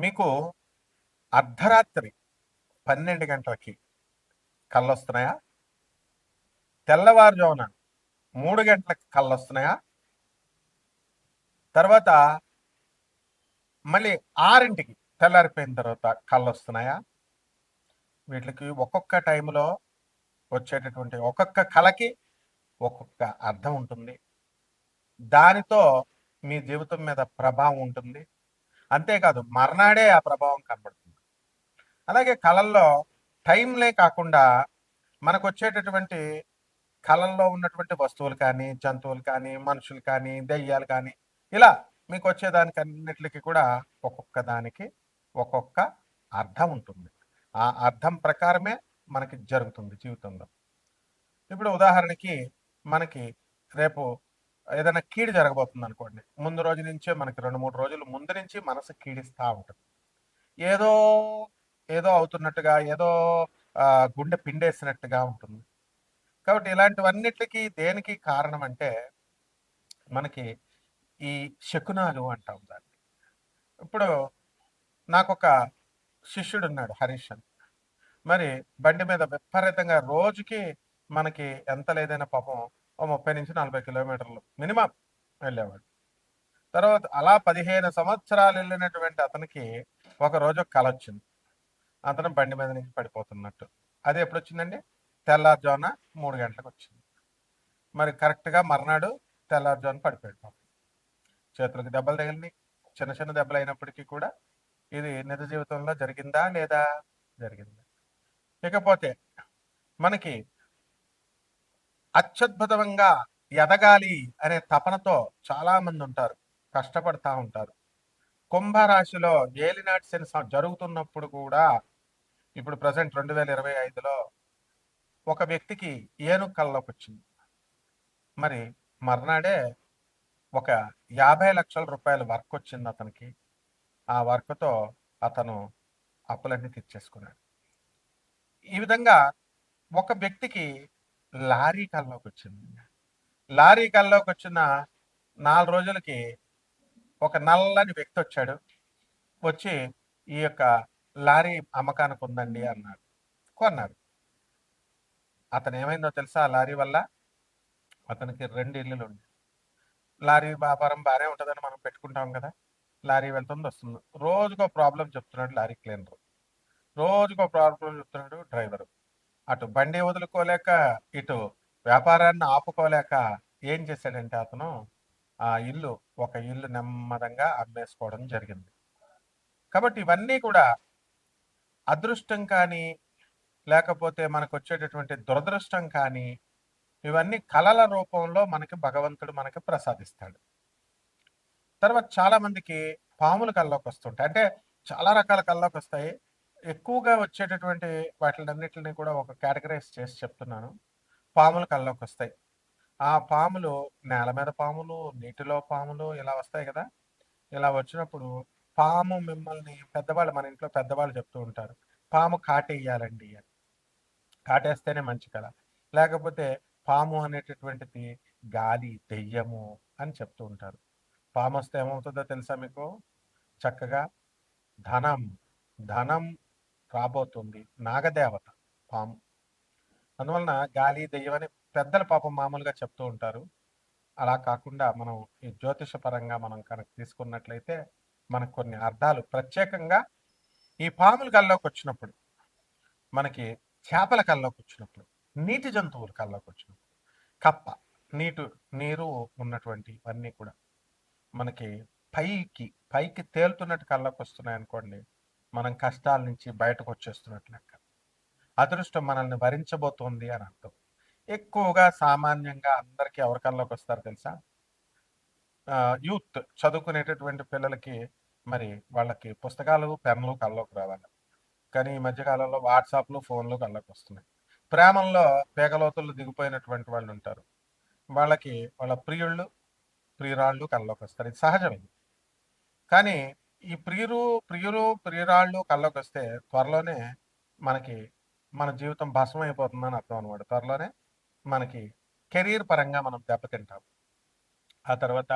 మీకు అర్ధరాత్రి 12 గంటలకి కళ్ళొస్తున్నాయా? తెల్లవారుజామున 3 గంటలకి కళ్ళొస్తున్నాయా? తర్వాత మళ్ళీ 6ంటికి తెల్లారిపోయిన తర్వాత కళ్ళొస్తున్నాయా? వీటికి ఒక్కొక్క టైంలో వచ్చేటటువంటి ఒక్కొక్క కళకి ఒక్కొక్క అర్థం ఉంటుంది. దానితో మీ జీవితం మీద ప్రభావం ఉంటుంది. అంతేకాదు మర్నాడే ఆ ప్రభావం కనబడుతుంది. అలాగే కళల్లో టైంలే కాకుండా మనకొచ్చేటటువంటి కళల్లో ఉన్నటువంటి వస్తువులు కానీ, జంతువులు కానీ, మనుషులు కానీ, దెయ్యాలు కానీ, ఇలా మీకు వచ్చేదానికన్నిటికి కూడా ఒక్కొక్క దానికి ఒక్కొక్క అర్థం ఉంటుంది. ఆ అర్థం ప్రకారమే మనకి జరుగుతుంది జీవితంలో. ఇప్పుడు ఉదాహరణకి మనకి రేపు ఏదైనా కీడు జరగబోతుంది అనుకోండి. ముందు రోజు నుంచే మనకి 2, 3 రోజులు ముందు నుంచి మనసు కీడిస్తా ఉంటుంది. ఏదో ఏదో అవుతున్నట్టుగా, ఏదో గుండె పిండేసినట్టుగా ఉంటుంది. కాబట్టి ఇలాంటివన్నిటికి దేనికి కారణం అంటే మనకి ఈ శకునాలు అంటాం దాన్ని. ఇప్పుడు నాకొక శిష్యుడున్నాడు హరీష్ అని. మరి బండి మీద విపరీతంగా రోజుకి మనకి ఎంత లేదైనా పాపం ఓ 30-40 కిలోమీటర్లు మినిమం వెళ్ళేవాడు. తర్వాత అలా 15 సంవత్సరాలు వెళ్ళినటువంటి అతనికి ఒకరోజు కలొచ్చింది. అతను బండి మీద నుంచి పడిపోతున్నట్టు. అది ఎప్పుడొచ్చిందండి? తెల్లారుజామున 3 గంటలకు వచ్చింది. మరి కరెక్ట్‌గా మర్నాడు తెల్లారుజామున పడిపోయాడు పాపం. చేతులకు దెబ్బలు తగిలినాయి. చిన్న చిన్న దెబ్బలు అయినప్పటికీ కూడా ఇది నిజ జీవితంలో జరిగిందా? లేదా? జరిగింది. ఇకపోతే మనకి అత్యద్భుతంగా ఎదగాలి అనే తపనతో చాలా మంది ఉంటారు. కష్టపడతా ఉంటారు. కుంభరాశిలో ఏలినాటి శని జరుగుతున్నప్పుడు కూడా ఇప్పుడు ప్రెజెంట్ 2025లో ఒక వ్యక్తికి ఏనుగు కల్లోకి వచ్చింది. మరి మర్నాడే ఒక 50 లక్షల రూపాయల వర్క్ వచ్చింది అతనికి. ఆ వర్క్‌తో అతను అప్పులన్నీ తీర్చేసుకున్నాడు. ఈ విధంగా ఒక వ్యక్తికి లారీ కల్లోకొచ్చింది. లారీ కల్లోకొచ్చిన 4 రోజులకి ఒక నల్లని వ్యక్తి వచ్చాడు. వచ్చి ఈ యొక్క లారీ అమ్మకానికి ఉందండి అన్నాడు. కొన్నాడు. అతను ఏమైందో తెలుసా ఆ లారీ వల్ల? అతనికి 2 ఇల్లులుండేవి. లారీ వ్యాపారం బానే ఉంటదని మనం పెట్టుకుంటాం కదా! లారీ వెళ్తుంది, వస్తుంది. రోజుకో ప్రాబ్లమ్ చెప్తున్నాడు లారీ క్లీనరు. రోజుకో ప్రాబ్లమ్ చెప్తున్నాడు డ్రైవరు. అటు బండి వదులుకోలేక, ఇటు వ్యాపారాన్ని ఆపుకోలేక ఏం చేశాడంటే అతను ఆ ఒక ఇల్లు నెమ్మదంగా అమ్మేసుకోవడం జరిగింది. కాబట్టి ఇవన్నీ కూడా అదృష్టం కానీ, లేకపోతే మనకొచ్చేటటువంటి దురదృష్టం కానీ, ఇవన్నీ కళల రూపంలో మనకి భగవంతుడు మనకి ప్రసాదిస్తాడు. తర్వాత చాలా మందికి పాములు కల్లోకొస్తుంటాయి. అంటే చాలా రకాల కల్లోకొస్తాయి. ఎక్కువగా వచ్చేటటువంటి వాటిలన్నిటిని కూడా ఒక కేటగరైజ్ చేసి చెప్తున్నాను. పాములు కల్లోకొస్తాయి. ఆ పాములు నేల మీద పాములు, నీటిలో పాములు ఇలా వస్తాయి కదా! ఇలా వచ్చినప్పుడు పాము మిమ్మల్ని పెద్దవాళ్ళు మన ఇంట్లో పెద్దవాళ్ళు చెప్తూ ఉంటారు. పాము కాటేయాలండి అని. కాటేస్తేనే మంచి కళ. లేకపోతే పాము అనేటటువంటిది గాలి, దెయ్యము అని చెప్తూ ఉంటారు. పామొస్తే ఏమవుతుందో తెలుసా మీకు? చక్కగా ధనం, ధనం రాబోతుంది. నాగదేవత పాము. అందువలన గాలి, దెయ్యం అని పెద్దలు పాపం మామూలుగా చెప్తూ ఉంటారు. అలా కాకుండా మనం ఈ జ్యోతిష పరంగా మనం కనుక తీసుకున్నట్లయితే మనకు కొన్ని అర్థాలు ప్రత్యేకంగా ఈ పాముల కల్లోకొచ్చినప్పుడు, మనకి చేపల కల్లోకొచ్చినప్పుడు, నీటి జంతువుల కల్లోకొచ్చినప్పుడు, కప్ప, నీరు ఉన్నటువంటి ఇవన్నీ కూడా మనకి పైకి పైకి తేలుతున్నట్టు కల్లోకొస్తున్నాయనుకోండి, మనం కష్టాల నుంచి బయటకొచ్చేస్తున్నట్లు లెక్క. అదృష్టం మనల్ని వరించబోతోంది అని అర్థం. ఎక్కువగా సామాన్యంగా అందరికీ ఎవరి కల్లోకొస్తారు తెలుసా? యూత్ చదువుకునేటటువంటి పిల్లలకి మరి వాళ్ళకి పుస్తకాలు, పెన్నులు కల్లోకి రావాలి. కానీ ఈ మధ్య కాలంలో వాట్సాప్‌లు, ఫోన్‌లు కల్లోకొస్తున్నాయి. ప్రేమల్లో పేగలోతుల్లో దిగిపోయినటువంటి వాళ్ళుంటారు. వాళ్ళకి వాళ్ళ ప్రియురాళ్ళు కల్లోకొస్తారు. ఇది సహజం ఇది. కానీ ఈ ప్రియురాళ్ళు కల్లోకొస్తే త్వరలోనే మనకి మన జీవితం భస్మమైపోతుందని అర్థం అనమాట. త్వరలోనే మనకి కెరీర్ పరంగా మనం దెబ్బతింటాం. ఆ తర్వాత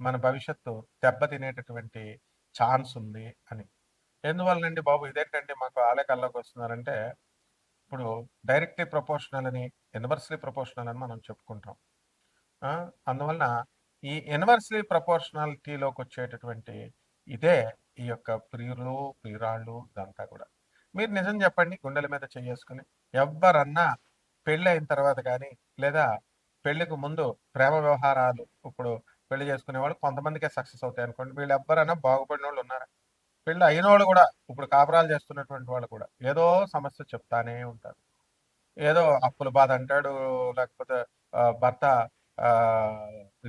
మన భవిష్యత్తు దెబ్బతినేటటువంటి ఛాన్స్ ఉంది అని. ఎందువల్లనండి బాబు ఇదేంటండి మాకు ఆలే కల్లోకి వస్తున్నారంటే, ఇప్పుడు డైరెక్ట్లీ ప్రపోర్షనల్ అని, ఇన్వర్స్లీ ప్రపోర్షనల్ అని మనం చెప్పుకుంటాం. అందువలన ఈ ఇన్వర్స్లీ ప్రపోర్షనాలిటీలోకి వచ్చేటటువంటి ఇదే ఈ యొక్క ప్రియులు ప్రియురాళ్ళు ఇదంతా కూడా. మీరు నిజం చెప్పండి, గుండెల మీద చేసుకుని ఎవ్వరన్నా పెళ్ళి అయిన తర్వాత కానీ, లేదా పెళ్లికి ముందు ప్రేమ వ్యవహారాలు ఇప్పుడు పెళ్లి చేసుకునే వాళ్ళు కొంతమందికే సక్సెస్ అవుతాయి అనుకోండి. వీళ్ళు ఎవ్వరైనా బాగుపడిన వాళ్ళు ఉన్నారా? పెళ్ళి అయిన వాళ్ళు కూడా ఇప్పుడు కాపురాలు చేస్తున్నటువంటి వాళ్ళు కూడా ఏదో సమస్య చెప్తానే ఉంటారు. ఏదో అప్పుల బాధ అంటాడు, లేకపోతే భర్త ఆ,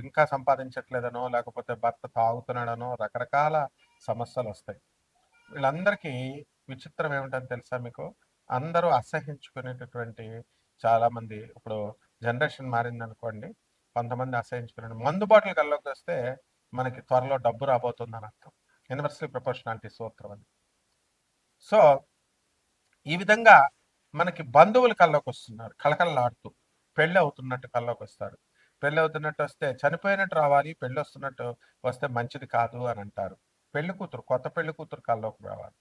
ఇంకా సంపాదించట్లేదనో, లేకపోతే భర్త తాగుతున్నాడనో రకరకాల సమస్యలు వస్తాయి. వీళ్ళందరికీ విచిత్రం ఏమిటని తెలుసా మీకు? అందరూ అసహించుకునేటటువంటి చాలా మంది ఇప్పుడు జనరేషన్ మారింది అనుకోండి. కొంతమంది అసహించుకునే మందు బాటిల్ కల్లోకి వస్తే మనకి త్వరలో డబ్బు రాబోతుంది అని అర్థం. యూనివర్సల్ ప్రపోర్షనాలిటీ సూత్రం అది. సో ఈ విధంగా మనకి బంధువులు కల్లోకి వస్తున్నారు కళకళలాడుతూ. పెళ్ళి అవుతున్నట్టు కల్లోకి వస్తారు. పెళ్ళి అవుతున్నట్టు వస్తే చనిపోయినట్టు రావాలి, పెళ్ళి వస్తున్నట్టు వస్తే మంచిది కాదు అని అంటారు. పెళ్లి కూతురు, కొత్త పెళ్లి కూతురు కల్లోకి రావాలి.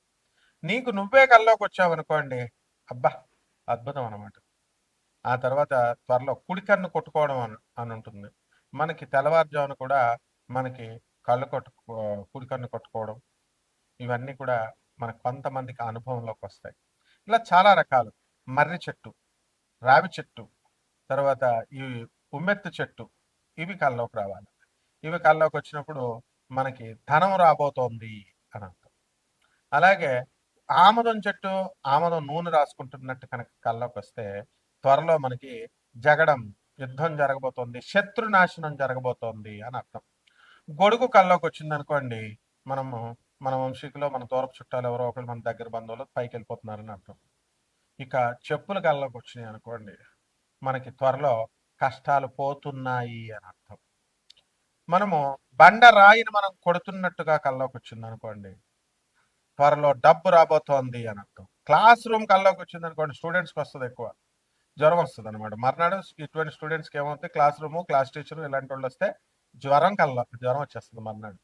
నీకు నువ్వే కల్లోకి వచ్చావనుకోండి, అబ్బా అద్భుతం అనమాట. ఆ తర్వాత త్వరలో కుడికన్ను కొట్టుకోవడం అని ఉంటుంది. మనకి తెల్లవారుజామున కూడా మనకి కళ్ళు కుడికన్ను కొట్టుకోవడం, ఇవన్నీ కూడా మనకు కొంతమందికి అనుభవంలోకి వస్తాయి. ఇలా చాలా రకాలు. మర్రి చెట్టు, రావి చెట్టు, తర్వాత ఈ ఉమ్మెత్తు చెట్టు, ఇవి కల్లోకి రావాలి. ఇవి కల్లోకి వచ్చినప్పుడు మనకి ధనం రాబోతోంది అని అర్థం. అలాగే ఆమదం చెట్టు, ఆమదం నూనె రాసుకుంటున్నట్టు కనుక కల్లోకి వస్తే త్వరలో మనకి జగడం, యుద్ధం జరగబోతోంది, శత్రునాశనం జరగబోతోంది అని అర్థం. గొడుగు కల్లోకి వచ్చింది అనుకోండి, మనము మన వంశీకులో మన దూరపు చుట్టాలు ఎవరో ఒకరు మన దగ్గర బంధువులు పైకి వెళ్ళిపోతున్నారని అర్థం. ఇక చెప్పులు కల్లోకి వచ్చినాయి అనుకోండి, మనకి త్వరలో కష్టాలు పోతున్నాయి అని అర్థం. మనము బండరాయిని మనం కొడుతున్నట్టుగా కల్లోకి వచ్చింది అనుకోండి, త్వరలో డబ్బు రాబోతోంది అని అర్థం. క్లాస్ రూమ్ కల్లోకి వచ్చింది అనుకోండి, స్టూడెంట్స్కి వస్తుంది ఎక్కువ జ్వరం వస్తుంది అనమాట. మర్నాడు ఇటువంటి స్టూడెంట్స్కి ఏమవుతుంది, క్లాస్ రూము, క్లాస్ టీచరు ఇలాంటి వాళ్ళు వస్తే జ్వరం వచ్చేస్తుంది మర్నాడు.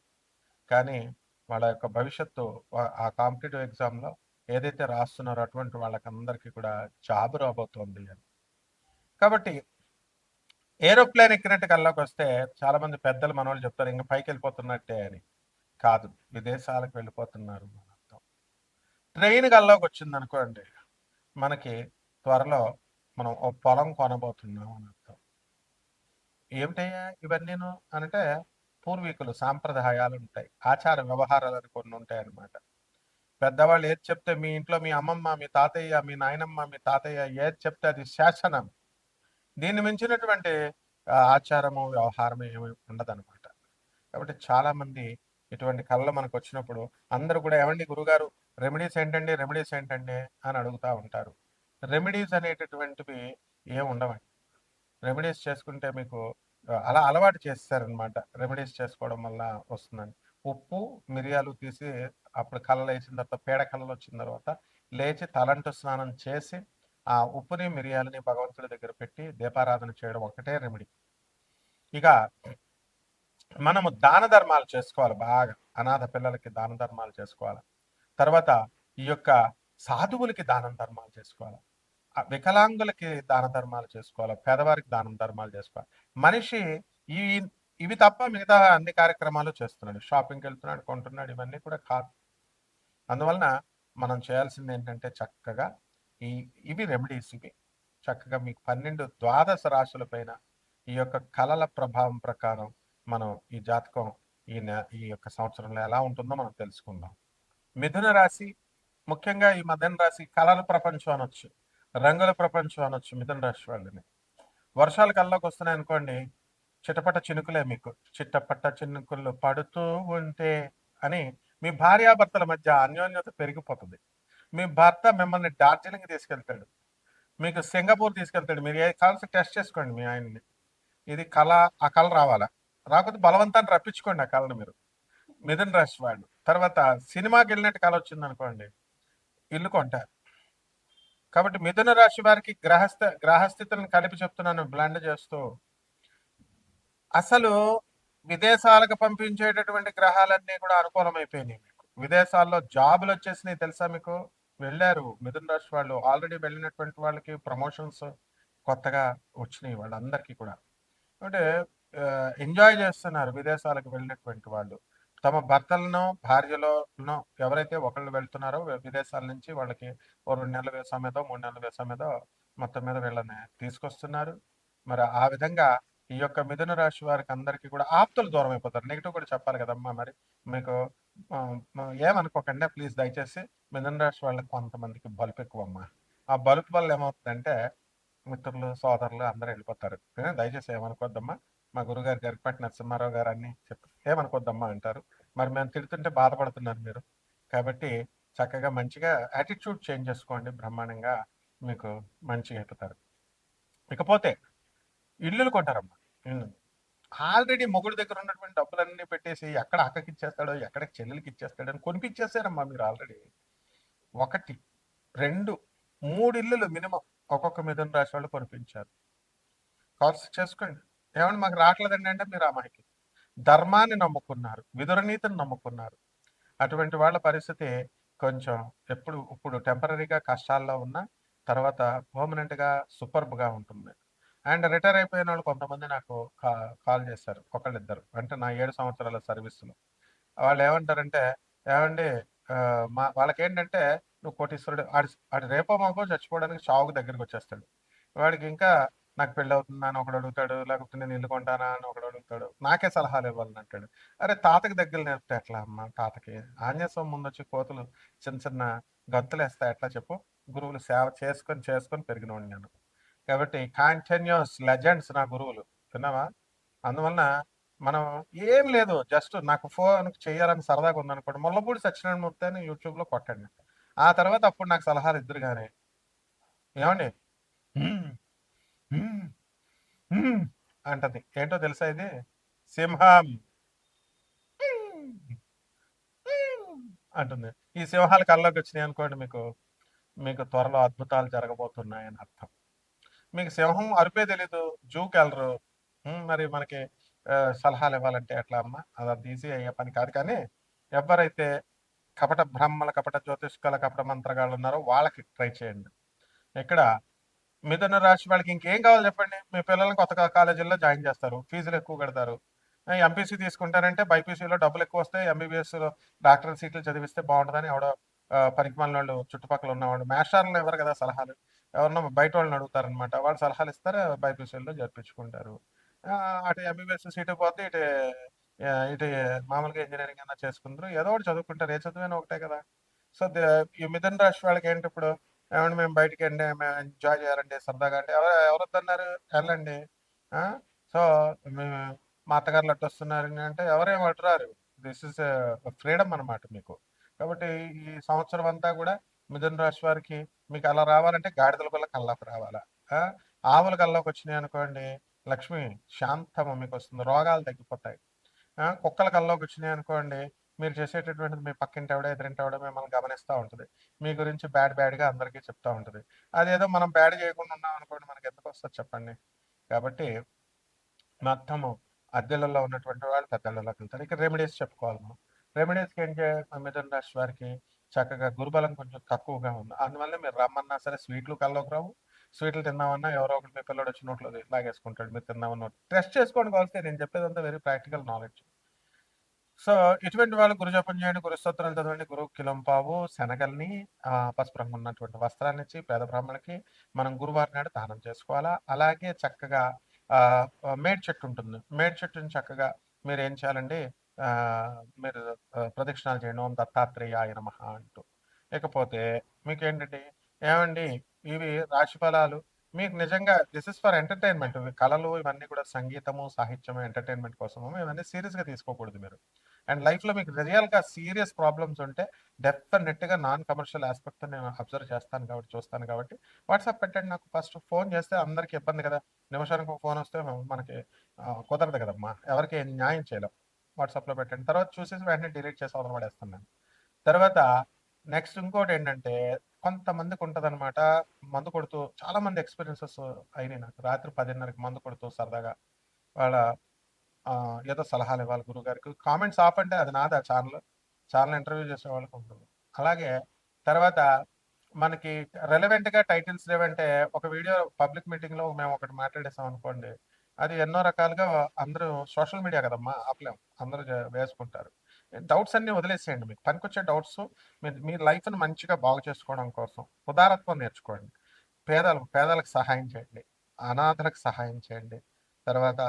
కానీ వాళ్ళ యొక్క భవిష్యత్తు ఆ కాంపిటేటివ్ ఎగ్జామ్లో ఏదైతే రాస్తున్నారో అటువంటి వాళ్ళకందరికీ కూడా జాబ్ రాబోతోంది అని. కాబట్టి ఏరోప్లేన్ ఎక్కినట్టు కల్లోకి వస్తే చాలా మంది పెద్దలు మనోళ్ళు చెప్తారు ఇంకా పైకి వెళ్ళిపోతున్నట్టే అని. కాదు, విదేశాలకు వెళ్ళిపోతున్నారు అని అర్థం. ట్రైన్ కల్లోకి వచ్చింది అనుకోండి, మనకి త్వరలో మనం ఓ పొలం కొనబోతున్నాం అని అర్థం. ఏమిటయ్యా ఇవన్నీను అంటే పూర్వీకులు సాంప్రదాయాలు ఉంటాయి, ఆచార వ్యవహారాలు అని కొన్ని ఉంటాయి అన్నమాట. పెద్దవాళ్ళు ఏది చెప్తే మీ ఇంట్లో మీ అమ్మమ్మ, మీ తాతయ్య, మీ నాయనమ్మ, మీ తాతయ్య ఏది చెప్తే అది శాసనం. దీన్ని మించినటువంటి ఆచారము వ్యవహారము ఏమి ఉండదన్నమాట. కాబట్టి చాలా మంది ఇటువంటి కళలు మనకు వచ్చినప్పుడు అందరూ కూడా ఏమండి గురుగారు రెమెడీస్ ఏంటండి, రెమెడీస్ ఏంటండి అని అడుగుతూ ఉంటారు. రెమెడీస్ అనేటటువంటివి ఏమి ఉండవండి. రెమెడీస్ చేసుకుంటే మీకు అలా అలవాటు చేస్తారనమాట. రెమెడీస్ చేసుకోవడం వల్ల వస్తుందని. ఉప్పు మిరియాలు తీసి అప్పుడు కళ్ళలో వేసిన తర్వాత పేడ కళ్ళలో వచ్చిన తర్వాత లేచి తలంటు స్నానం చేసి ఆ ఉప్పుని మిరియాలని భగవంతుడి దగ్గర పెట్టి దీపారాధన చేయడం ఒకటే రెమెడీ. ఇక మనము దాన ధర్మాలు చేసుకోవాలి బాగా. అనాథ పిల్లలకి దాన ధర్మాలు చేసుకోవాలి. తర్వాత ఈ యొక్క సాధువులకి దానం ధర్మాలు చేసుకోవాలి. వికలాంగులకి దాన ధర్మాలు చేసుకోవాలి, పేదవారికి దానం ధర్మాలు చేసుకోవాలి. మనిషి ఈ ఇవి తప్ప మిగతా అన్ని కార్యక్రమాలు చేస్తున్నాడు. షాపింగ్కి వెళ్తున్నాడు, కొంటున్నాడు, ఇవన్నీ కూడా కాదు. అందువలన మనం చేయాల్సింది ఏంటంటే చక్కగా ఇవి రెమెడీస్. ఇవి చక్కగా మీకు 12 ద్వాదశ రాశుల పైన ఈ యొక్క కళల ప్రభావం ప్రకారం మనం ఈ జాతకం ఈ యొక్క సంవత్సరంలో ఎలా ఉంటుందో మనం తెలుసుకుందాం. మిథున రాశి, ముఖ్యంగా ఈ మదన రాశి కళల ప్రపంచం అనొచ్చు, రంగుల ప్రపంచం అనొచ్చు మిథున రాశి వాళ్ళని. వర్షాలు కల్లోకి వస్తున్నాయి అనుకోండి, చిటపట చినుకులే మీకు. చిట్టపట్ట చినుకులు పడుతూ ఉంటే అని మీ భార్యాభర్తల మధ్య అన్యోన్యత పెరిగిపోతుంది. మీ భర్త మిమ్మల్ని డార్జిలింగ్ తీసుకెళ్తాడు, మీకు సింగపూర్ తీసుకెళ్తాడు. మీరు ఏ కాల్సి టెస్ట్ చేసుకోండి మీ ఆయన్ని, ఇది కళ, ఆ కళ రావాలా, రాకపోతే బలవంతాన్ని రప్పించుకోండి ఆ కళను మీరు. మిథున రాశి వాళ్ళు తర్వాత సినిమాకి వెళ్ళినట్టు కళ వచ్చింది అనుకోండి, ఇల్లు కొంటారు. కాబట్టి మిథున రాశి వారికి గ్రహస్థితులను కలిపి చెప్తున్నాను బ్లాండ్ చేస్తూ. అసలు విదేశాలకు పంపించేటటువంటి గ్రహాలన్నీ కూడా అనుకూలమైపోయినాయి మీకు. విదేశాల్లో జాబులు వచ్చేసినాయి తెలుసా మీకు? వెళ్ళారు మిథున రాశి వాళ్ళు. ఆల్రెడీ వెళ్ళినటువంటి వాళ్ళకి ప్రమోషన్స్ కొత్తగా వచ్చినాయి వాళ్ళందరికీ కూడా. అంటే ఎంజాయ్ చేస్తున్నారు విదేశాలకు వెళ్ళినటువంటి వాళ్ళు. తమ భర్తలను, భార్యలను ఎవరైతే ఒకళ్ళు వెళ్తున్నారో విదేశాల నుంచి వాళ్ళకి ఓ 2 నెలల వీసా మీదో, 3 నెలల వీసా మీదో మొత్తం మీద వీళ్ళని తీసుకొస్తున్నారు. మరి ఆ విధంగా ఈ యొక్క మిథున రాశి వారికి అందరికీ కూడా ఆప్తులు దూరం అయిపోతారు. నెగెటివ్ కూడా చెప్పాలి కదమ్మా మరి. మీకు ఏమనుకోకండి ప్లీజ్ దయచేసి. మిథున రాశి వాళ్ళకి కొంతమందికి బలుపు ఎక్కువమ్మా. ఆ బలుపు వల్ల ఏమవుతుందంటే మిత్రులు, సోదరులు అందరూ వెళ్ళిపోతారు. దయచేసి ఏమనుకోద్దమ్మా. మా గురుగారు గరికపాటి నరసింహారావు గారు అన్ని ఏమనుకోద్దమ్మా అంటారు. మరి మేము తిడుతుంటే బాధపడుతున్నారు మీరు. కాబట్టి చక్కగా మంచిగా యాటిట్యూడ్ చేంజ్ చేసుకోండి. బ్రహ్మాండంగా మీకు మంచిగా ఎక్కుతారు. ఇకపోతే ఇల్లులు కొంటారమ్మా. ఇల్లు ఆల్రెడీ మొగుడు దగ్గర ఉన్నటువంటి డబ్బులన్నీ పెట్టేసి ఎక్కడ అక్కకి ఇచ్చేస్తాడో, ఎక్కడ చెల్లెలకి ఇచ్చేస్తాడో అని కొనిపించేసారమ్మా మీరు ఆల్రెడీ. 1, 2, 3 ఇల్లులు మినిమం ఒక్కొక్క మిథున రాశి వాళ్ళు కొనిపించారు. కాల్స్ చేసుకోండి. ఏమంటే మాకు రావట్లేదండి అంటే మీరు అమాయకులు. ధర్మాన్ని నమ్ముకున్నారు, విదురనీతిని నమ్ముకున్నారు. అటువంటి వాళ్ళ పరిస్థితి కొంచెం ఇప్పుడు టెంపరీగా కష్టాల్లో ఉన్న తర్వాత పర్మనెంట్గా సూపర్బ్గా ఉంటుంది. అండ్ రిటైర్ అయిపోయిన వాళ్ళు కొంతమంది నాకు కాల్ చేశారు, ఒకళ్ళిద్దరు. అంటే నా 7 సంవత్సరాల సర్వీస్లో వాళ్ళు ఏమంటారంటే, ఏమండి వాళ్ళకేంటంటే నువ్వు కోటీశ్వరుడు, ఆడు రేపో మాపో చచ్చిపోవడానికి చావుకు దగ్గరికి వచ్చేస్తాడు. వాడికి ఇంకా నాకు పెళ్ళి అవుతుందా అని ఒకడు అడుగుతాడు, లేకపోతే నేను ఇల్లు కొంటానా అని ఒకడు అడుగుతాడు, నాకే సలహాలు ఇవ్వాలని అంటాడు. అరే తాతకి దగ్గర నేర్పితే ఎట్లా అమ్మా? తాతకి ఆంజనేయ స్వామి ముందు వచ్చి కోతులు చిన్న చిన్న గంతులు వేస్తాయి ఎట్లా చెప్పు? గురువులు సేవ చేసుకొని చేసుకొని పెరిగినవాడిని నేను. కాబట్టి కాంటిన్యూస్ లెజెండ్స్ నా గురువులు, విన్నావా? అందువలన మనం ఏం లేదు, జస్ట్ నాకు ఫోన్ చేయాలని సరదాగా ఉందనుకోండి, ముల్లపూడి సత్యనారాయణమూర్తి అని యూట్యూబ్లో కొట్టండి. ఆ తర్వాత అప్పుడు నాకు సలహాలు ఇద్దరు కానీ ఏమండి అంటది. ఏంటో తెలుసా ఇది? సింహం అంటుంది. ఈ సింహాలు కల్లోకి వచ్చినాయి అనుకోండి, మీకు మీకు త్వరలో అద్భుతాలు జరగబోతున్నాయని అర్థం. మీకు సింహం అరుపే తెలీదు, జూకి వెళ్ళరు. మరి మనకి సలహాలు ఇవ్వాలంటే ఎట్లా అమ్మా? అది ఈజీ అయ్యే పని కాదు. కానీ ఎవరైతే కపట బ్రహ్మల, కపట జ్యోతిష్కుల, కపట మంత్రగాళ్ళు ఉన్నారో వాళ్ళకి ట్రై చేయండి. ఇక్కడ మిథున రాశి వాళ్ళకి ఇంకేం కావాలి చెప్పండి? మీ పిల్లల్ని కొత్త కాలేజీల్లో జాయిన్ చేస్తారు, ఫీజులు ఎక్కువ కడతారు. ఎంపీసీ తీసుకుంటారంటే బైపీసీలో డబ్బులు ఎక్కువ వస్తాయి, ఎంబీబీఎస్లో డాక్టర్ సీట్లు చదివిస్తే బాగుంటుందని ఎవడో పనికిమాలిన వాళ్ళు చుట్టుపక్కల ఉన్నవాళ్ళు మేస్టార్లు ఎవరు కదా సలహాలు, ఎవరన్నా బయట వాళ్ళని అడుగుతారనమాట. వాళ్ళు సలహాలు ఇస్తారు, బైపీసీలో జరిపించుకుంటారు. అటు ఎంబీబీఎస్ సీటు పోతే ఇటు మామూలుగా ఇంజనీరింగ్ అన్నా చేసుకుంటారు, ఏదో ఒకటి చదువుకుంటారు. ఏ చదువుైనా ఒకటే కదా. సో ఈ మిథున రాశి వాళ్ళకి ఏంటి ఇప్పుడు? ఏమంటే మేము బయటికి వెళ్ళి మేము ఎంజాయ్ చేయాలండి సరదాగా అంటే ఎవరు వద్దన్నారు? వెళ్ళండి. సో మా అత్తగారులు అట్టు వస్తున్నారు అంటే ఎవరేం అటురారు. దిస్ ఇస్ ఫ్రీడమ్ అనమాట మీకు. కాబట్టి ఈ సంవత్సరం అంతా కూడా మిథున రాశి వారికి మీకు అలా రావాలంటే గాడిదల వల్ల కల్లోకి రావాలా, ఆవుల కల్లోకి వచ్చినాయి అనుకోండి లక్ష్మి శాంతము మీకు వస్తుంది, రోగాలు తగ్గిపోతాయి. కుక్కల కల్లోకి వచ్చినాయి అనుకోండి మీరు చేసేటటువంటిది మీ పక్కింటి ఆవిడ, ఎదురింటి ఆవిడ మిమ్మల్ని గమనిస్తూ ఉంటుంది, మీ గురించి బ్యాడ్గా అందరికీ చెప్తూ ఉంటుంది. అదేదో మనం బ్యాడ్ చేయకుండా ఉన్నాం అనుకోండి మనకి ఎందుకు వస్తుంది చెప్పండి. కాబట్టి మొత్తము అద్దెలలో ఉన్నటువంటి వాళ్ళు పెద్దళ్ళలోకి వెళ్తారు. ఇక రెమెడీస్ చెప్పుకోవాలి మనం. రెమెడీస్కి ఏం చేయాలి? మిథున రాశి వారికి చక్కగా గురుబలం కొంచెం తక్కువగా ఉంది, అందువల్ల మీరు రమ్మన్నా సరే స్వీట్లు కల్లోకి రావు. స్వీట్లు తిన్నామన్నా ఎవరో ఒకటి మీ పిల్లడు వచ్చి నోట్లో లాగేసుకుంటాడు, మీరు తిన్నామన్నా. టెస్ట్ చేసుకోండి కావాల్సి, నేను చెప్పేదంతా వెరీ ప్రాక్టికల్ నాలెడ్జ్. సో ఇటువంటి వాళ్ళు గురు జపం చేయండి, గురు స్తోత్రాలు చదవండి, గురువు కిలంపావు శనగల్ని పసుపు రంగు ఉన్నటువంటి వస్త్రాన్ని ఇచ్చి పేద బ్రాహ్మణులకి మనం గురువారం నాడు దానం చేసుకోవాలా. అలాగే చక్కగా మేడి చెట్టు ఉంటుంది, మేడి చెట్టుని చక్కగా మీరు ఏం చేయాలండి, మీరు ప్రదక్షిణాలు చేయండి, ఓం దత్తాత్రేయాయ నమః అంటూ. ఇకపోతే మీకు ఏంటండి, ఏమండి ఇవి రాశి ఫలాలు మీకు నిజంగా దిస్ ఇస్ ఫర్ ఎంటర్టైన్మెంట్. కళలు ఇవన్నీ కూడా సంగీతము, సాహిత్యము, ఎంటర్టైన్మెంట్ కోసము ఇవన్నీ సీరియస్గా తీసుకోకూడదు మీరు. అండ్ లైఫ్లో మీకు రియల్గా సీరియస్ ప్రాబ్లమ్స్ ఉంటే డెఫినెట్గా నాన్ కమర్షియల్ ఆస్పెక్ట్ నేను అబ్జర్వ్ చేస్తాను కాబట్టి, చూస్తాను కాబట్టి వాట్సాప్ పెట్టండి నాకు. ఫస్ట్ ఫోన్ చేస్తే అందరికీ ఇబ్బంది కదా, నిమిషానికి ఫోన్ వస్తే మనకి కుదరదు కదమ్మా, ఎవరికి న్యాయం చేయలేం. వాట్సాప్లో పెట్టండి, తర్వాత చూసేసి వెంటనే డిలీట్ చేసి అవతల పడేస్తాను నేను. తర్వాత నెక్స్ట్ ఇంకోటి ఏంటంటే కొంతమందికి ఉంటుందన్నమాట, మందు కొడుతూ చాలా మంది ఎక్స్పీరియన్సెస్ అయినాయి నాకు. రాత్రి 10:30కి మందు కొడుతూ సరదాగా వాళ్ళ ఏదో సలహాలు ఇవ్వాలి గురువు గారికి. కామెంట్స్ ఆఫ్ అంటే అది నాది ఆ ఛానల్. చాలా ఇంటర్వ్యూ చేసే వాళ్ళకి ఉంటుంది. అలాగే తర్వాత మనకి రెలెవెంట్‌గా టైటిల్స్ లేవంటే ఒక వీడియో పబ్లిక్ మీటింగ్‌లో మేము ఒకటి మాట్లాడేసాం అనుకోండి. అది ఎన్నో రకాలుగా అందరూ సోషల్ మీడియా కదమ్మా! ఆపలేం. అందరూ వేసుకుంటారు. డౌట్స్ అన్నీ వదిలేసేయండి. మీకు పనికొచ్చే డౌట్స్ మీ లైఫ్‌ని మంచిగా బాగు చేసుకోవడం కోసం ఉదారత్వం నేర్చుకోండి. పేదలకు సహాయం చేయండి. అనాథలకు సహాయం చేయండి. తర్వాత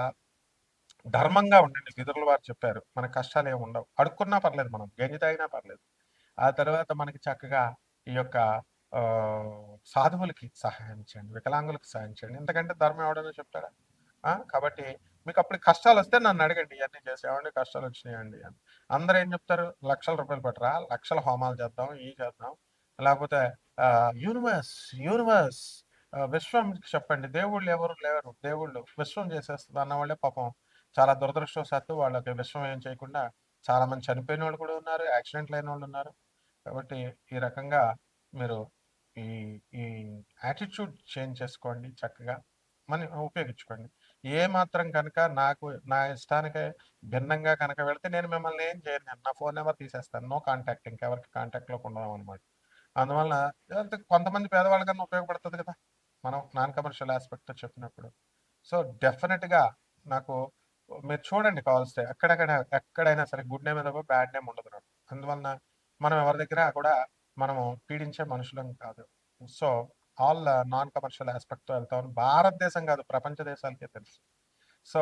ధర్మంగా ఉండండి. విదురుల వారు చెప్పారు. మనకు కష్టాలేమి ఉండవు. అడుక్కున్నా పర్లేదు మనం. గంజి తాగినా పర్లేదు. ఆ తర్వాత మనకి చక్కగా ఈ యొక్క సాధువులకి సహాయం చేయండి. వికలాంగులకు సహాయం చేయండి. ఇంతకంటే ధర్మం ఎవడైనా చెప్తాడా? కాబట్టి మీకప్పుడు కష్టాలొస్తే నన్నడగండి. ఇయన్నీ చేసి, "ఏవండీ కష్టాలొచ్చినాయండి" అని. అందరూ ఏం చెప్తారు? లక్షల రూపాయలు పెట్టరా, లక్షల హోమాలు చేద్దాం, ఇయి చేద్దాం. లేకపోతే యూనివర్స్, యూనివర్స్ విశ్వం చెప్పండి. దేవుళ్ళు ఎవరు లేరు. దేవుళ్ళు విశ్వం చేసేస్తది అన్నవాళ్ళే పాపం చాలా దురదృష్టవశాత్తు వాళ్ళకి విశ్వం ఏం చేయకుండా చాలా మంది చనిపోయినోళ్ళు కూడా ఉన్నారు. యాక్సిడెంట్‌లయినోళ్ళున్నారు. కాబట్టి ఈ రకంగా మీరు ఈ ఈ యాటిట్యూడ్ చేంజ్ చేసుకోండి చక్కగా. ఉపయోగించుకోండి. ఏ మాత్రం కనుక నా ఇష్టానికి భిన్నంగా కనుక వెళితే నేను మిమ్మల్ని ఏం చేయను నేను. నా ఫోన్ నెంబర్ తీసేస్తాను. నో కాంటాక్ట్ ఇంకెవరికి కాంటాక్ట్‌లోకి ఉండమనమాట. అందువలన అంటే కొంతమంది పేదవాళ్ళకన్నా ఉపయోగపడుతది కదా! మనం నాన్ కమర్షియల్ యాస్పెక్ట్‌తో చెప్పినప్పుడు. సో, డెఫినిట్‌గా నాకు మీరు చూడండి కావాల్సితే ఎక్కడైనా సరే గుడ్ నేమ్ తప్ప బ్యాడ్ నేమ్ ఉండదు నాకు. అందువలన మనం ఎవరి దగ్గర కూడా మనము పీడించే మనుషులం కాదు. సో, ఆల్ నాన్ కమర్షియల్ యాస్పెక్ట్‌తో వెళ్తామని భారతదేశం కాదు ప్రపంచ దేశాలకే తెలుసు. సో,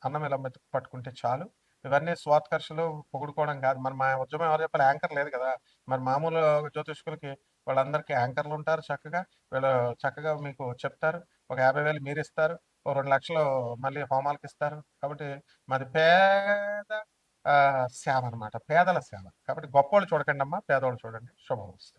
అన్నం ఇలా మెతుకు పట్టుకుంటే చాలు. ఇవన్నీ స్వార్థకర్షలు పొగుడుకోవడం కాదు. మరి మా ఉద్యమం ఎవరు చెప్పాలి? యాంకర్ లేదు కదా! మరి మామూలు జ్యోతిష్కులకి వాళ్ళందరికీ యాంకర్‌లుంటారు చక్కగా. వీళ్ళు చక్కగా మీకు చెప్తారు. ఒక 50,000 మీరిస్తారు. ఓ 2,00,000 మళ్ళీ హోమాలకిస్తారు. కాబట్టి మాది పేద సేవ అనమాట. పేదల సేవ. కాబట్టి గొప్పోళ్ళు చూడకండమ్మా. పేదోళ్ళు చూడండి. శుభమస్తు.